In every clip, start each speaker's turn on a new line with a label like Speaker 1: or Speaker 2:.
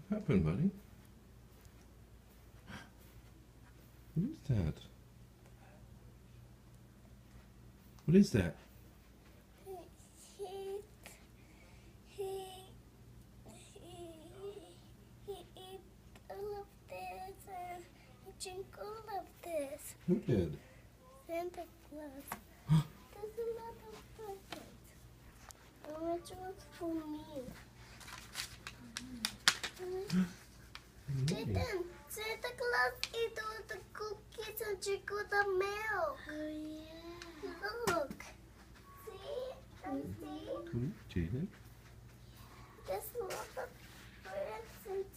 Speaker 1: What happened, buddy? What is that? What is that?
Speaker 2: He ate all of this and he drank all of this.
Speaker 1: Who did?
Speaker 2: Santa Claus. There's a lot of presents. And which one's for me? Jaden, Santa Claus ate all the cookies and drank all the milk. Oh yeah. Look. See?
Speaker 1: Cool, Jaden.
Speaker 2: There's a lot of presents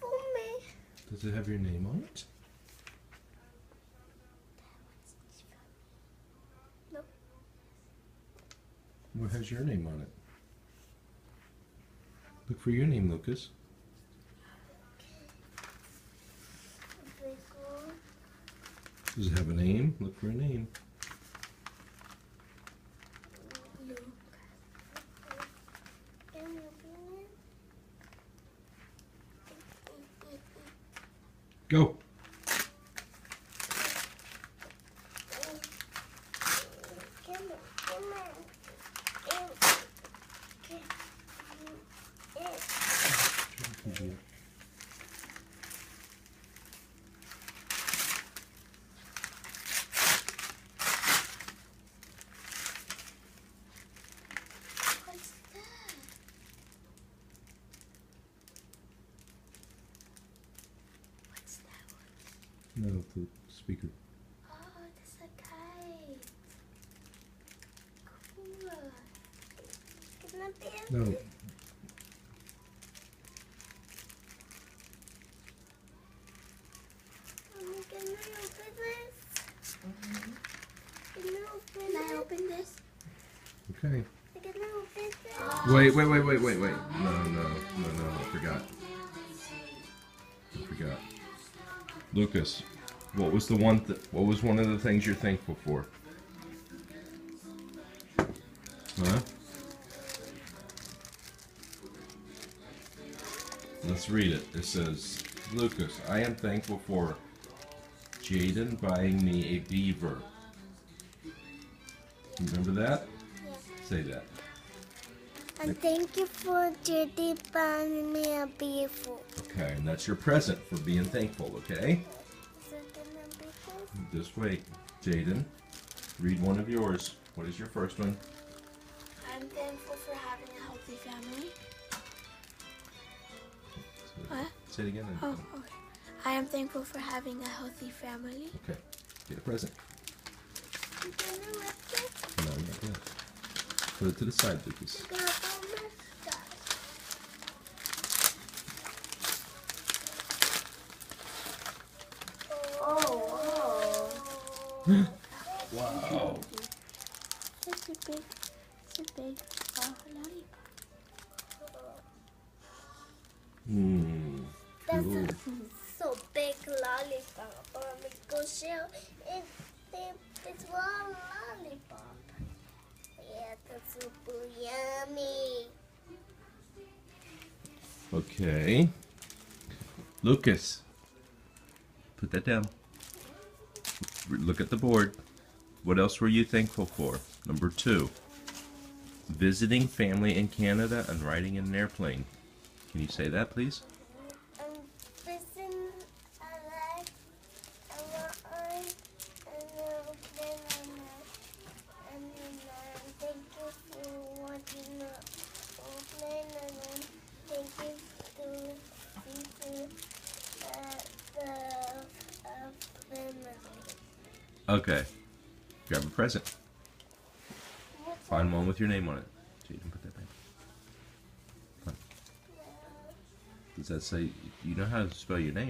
Speaker 2: for me.
Speaker 1: Does it have your name on it?
Speaker 2: No.
Speaker 1: What has your name on it? Look for your name, Lucas. Does it have a name? Look for a name. Go.
Speaker 2: What's that? What's that one?
Speaker 1: No, the speaker.
Speaker 2: Oh, that's a kite. Cool. Can I be a
Speaker 1: No.
Speaker 2: Mommy, can I open this? Can I open this?
Speaker 1: Okay.
Speaker 2: Can I open this?
Speaker 1: Wait. No, I forgot. Lucas, what was one of the things you're thankful for? Huh? Let's read it. It says, Lucas, I am thankful for Jaden buying me a beaver. Remember that?
Speaker 2: Yeah.
Speaker 1: Say that.
Speaker 2: And thank you for Judy buying me a beaver.
Speaker 1: Okay, and that's your present for being thankful, okay?
Speaker 2: Is it gonna be this?
Speaker 1: Just wait. Jaden, read one of yours. What is your first one?
Speaker 2: I'm thankful for having a healthy family. What?
Speaker 1: Say it again.
Speaker 2: Oh, okay. I am thankful for having a healthy family.
Speaker 1: Okay. Get a present.
Speaker 2: You gonna rip it?
Speaker 1: No, not yet. Put it to the side, Lucas.
Speaker 2: You're gonna almost die. Oh.
Speaker 1: Wow.
Speaker 2: It's a big lollipop. That's
Speaker 1: Cool.
Speaker 2: a so big lollipop. Or go shell. It's one lollipop. Yeah, that's super yummy.
Speaker 1: Okay. Lucas, put that down. Look at the board. What else were you thankful for? Number 2. Visiting family in Canada and riding in an airplane. Can you say that, please?
Speaker 2: Fishing, I like, and thank you for watching the airplane, and then thank you to the family.
Speaker 1: Okay. Grab a present. Find one with your name on it. Jaden, put that back. Does that say, you know how to spell your name?